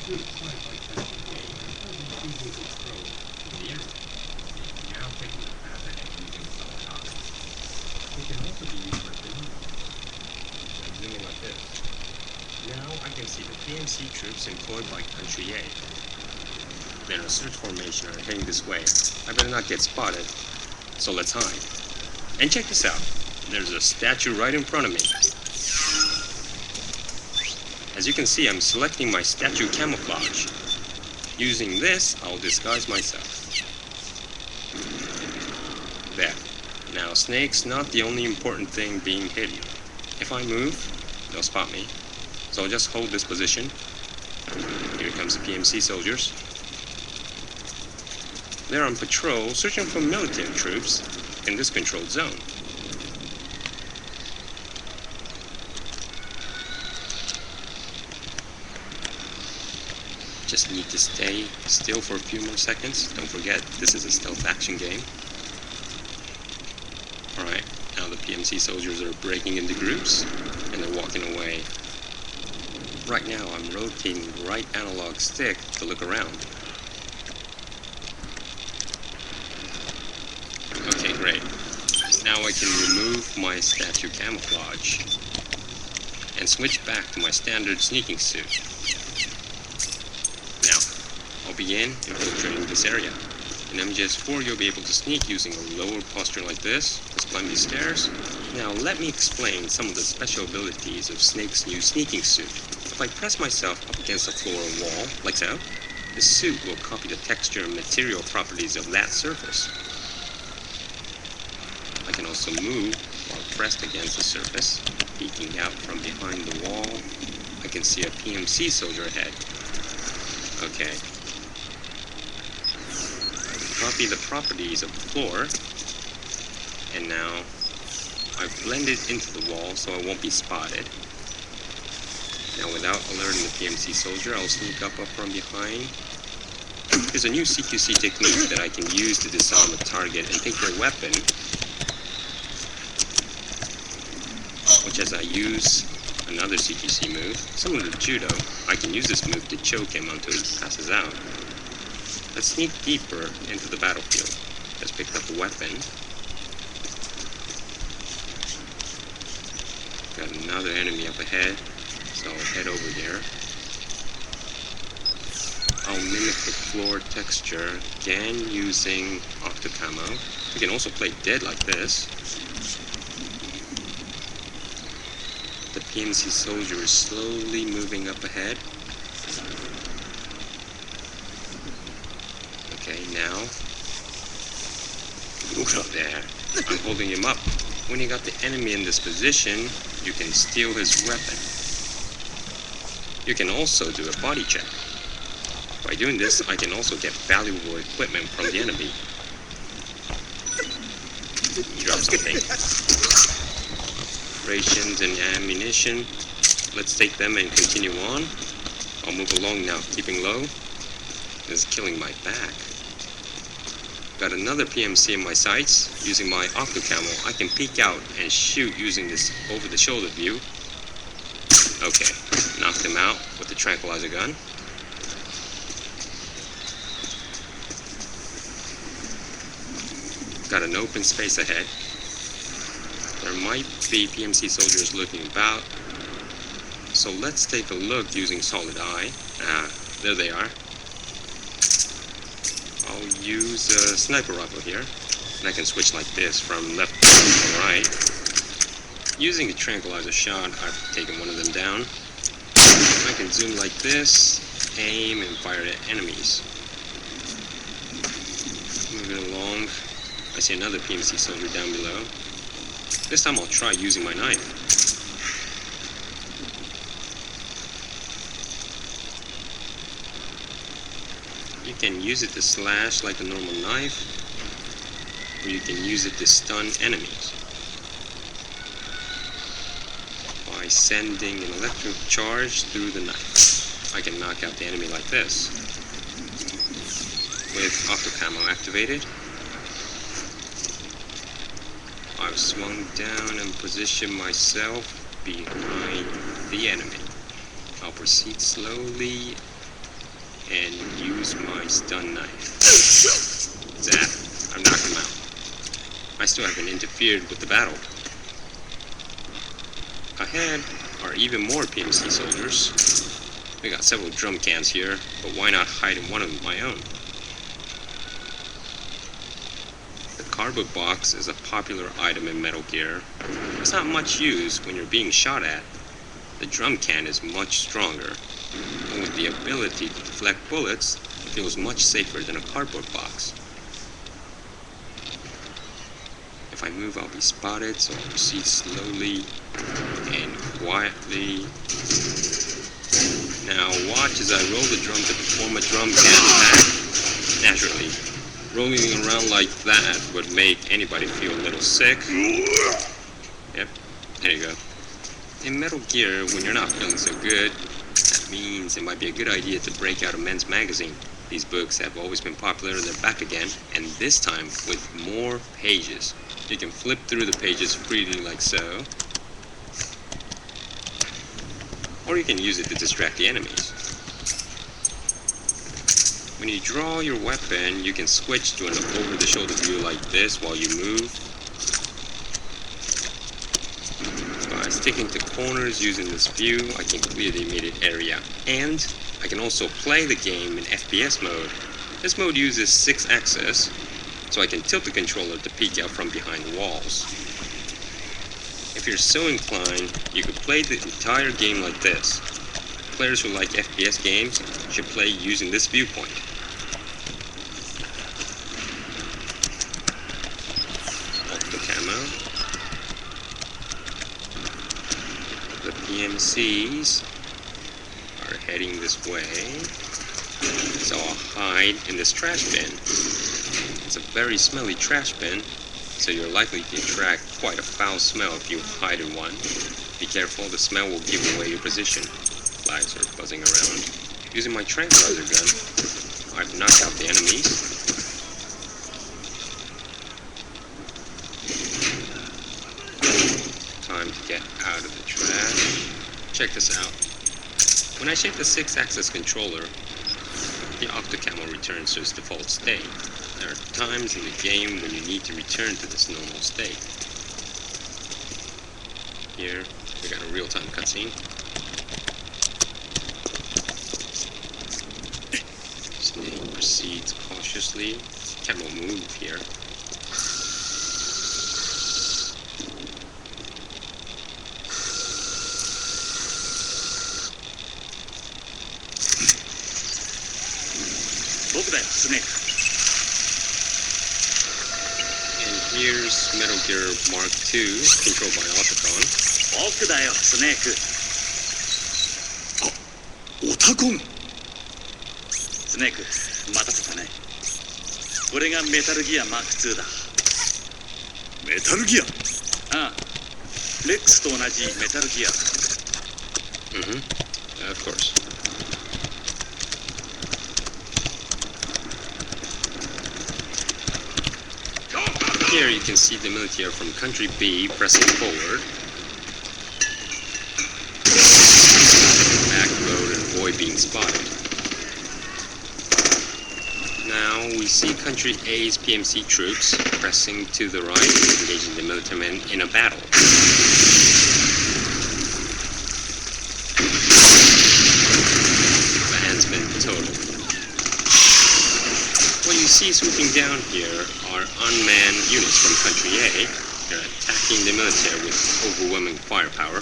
good fight like that game and doesn't easily control the area. Now taking the path ahead using solid eyes. It can also be used for thinning. I'm zooming like this. Now I can see the PMC troops employed by Country A. They're in a search formation and are heading this way. I better not get spotted, so let's hide. And check this out. There's a statue right in front of me. As you can see, I'm selecting my statue camouflage. Using this, I'll disguise myself. There. Now, snake's not the only important thing being hidden. If I move, they'll spot me. So I'll just hold this position. Here comes the PMC soldiers. They're on patrol, searching for military troops in this controlled zone. Just need to stay still for a few more seconds. Don't forget, this is a stealth action game. Alright, now the PMC soldiers are breaking into groups, and they're walking away. Right now, I'm rotating the right analog stick to look around. Okay, great. Now I can remove my statue camouflage and switch back to my standard sneaking suit. Now, I'll begin infiltrating this area. In MGS4, you'll be able to sneak using a lower posture like this. Let's climb these stairs. Now, let me explain some of the special abilities of Snake's new sneaking suit. If I press myself up against a floor or wall, like so, the suit will copy the texture and material properties of that surface. I can also move while pressed against the surface. Peeking out from behind the wall, I can see a PMC soldier ahead. Okay. Copy the properties of the floor, and now I've blended into the wall so I won't be spotted. Now without alerting the PMC soldier, I'll sneak up from behind. There's a new CQC technique that I can use to disarm a target and take their weapon, which as I use another CQC move, similar to judo, I can use this move to choke him until he passes out. Let's sneak deeper into the battlefield. Just picked up a weapon. Got another enemy up ahead, so I'll head over there. I'll mimic the floor texture, again using Octocamo. We can also play dead like this. The PMC soldier is slowly moving up ahead. Okay, now, look up there. I'm holding him up. When you got the enemy in this position, you can steal his weapon. You can also do a body check. By doing this, I can also get valuable equipment from the enemy. Drop something. Rations and ammunition. Let's take them and continue on. I'll move along now, keeping low. This is killing my back. Got another PMC in my sights. Using my Octocamo, I can peek out and shoot using this over-the-shoulder view. Okay, knocked him out with the tranquilizer gun. Got an open space ahead. There might be PMC soldiers looking about. So let's take a look using solid eye. There they are. I'll use a sniper rifle here, and I can switch like this from left to right. Using the tranquilizer shot, I've taken one of them down. I can zoom like this, aim, and fire at enemies. Moving along, I see another PMC soldier down below. This time I'll try using my knife. You can use it to slash like a normal knife, or you can use it to stun enemies by sending an electric charge through the knife. I can knock out the enemy like this. With Octocamo activated, I've swung down and positioned myself behind the enemy. I'll proceed slowly and use my stun knife. Zap, I've knocked him out. I still haven't interfered with the battle. Ahead are even more PMC soldiers. We got several drum cans here, but why not hide in one of my own? The cardboard box is a popular item in Metal Gear. It's not much use when you're being shot at. The drum can is much stronger, and with the ability to deflect bullets, it feels much safer than a cardboard box. If I move, I'll be spotted, so I'll proceed slowly and quietly. Now watch as I roll the drum to perform a drum can attack. Naturally, rolling around like that would make anybody feel a little sick. Yep, there you go. In Metal Gear, when you're not feeling so good, that means it might be a good idea to break out a men's magazine. These books have always been popular, they're back again, and this time with more pages. You can flip through the pages freely like so, or you can use it to distract the enemies. When you draw your weapon, you can switch to an over-the-shoulder view like this while you move. By sticking to corners using this view, I can clear the immediate area. And I can also play the game in FPS mode. This mode uses 6-axis, so I can tilt the controller to peek out from behind walls. If you're so inclined, you could play the entire game like this. Players who like FPS games should play using this viewpoint. Octo camo. The PMCs are heading this way, so I'll hide in this trash bin. It's a very smelly trash bin, so you're likely to attract quite a foul smell if you hide in one. Be careful, the smell will give away your position. Flags are buzzing around. Using my tranquilizer gun, I've knocked out the enemies. Time to get out of the trash. Check this out. When I shake the 6-axis controller, the Octo Camo returns to its default state. There are times in the game when you need to return to this normal state. Here, we got a real-time cutscene. Snake proceeds cautiously. Camo move here. And here's Metal Gear Mark II, controlled by Otacon. 僕だよ、スネーク。オタコン。スネーク、待たせたね。これがメタルギアマーク2だ。メタルギア。ああ、レックスと同じメタルギア。Of course. Here you can see the military from country B pressing forward. Back mode and avoid being spotted. Now we see country A's PMC troops pressing to the right, engaging the military men in a battle. The hand's been totaled. What you see swooping down here are unmanned units from country A. They're attacking the military with overwhelming firepower.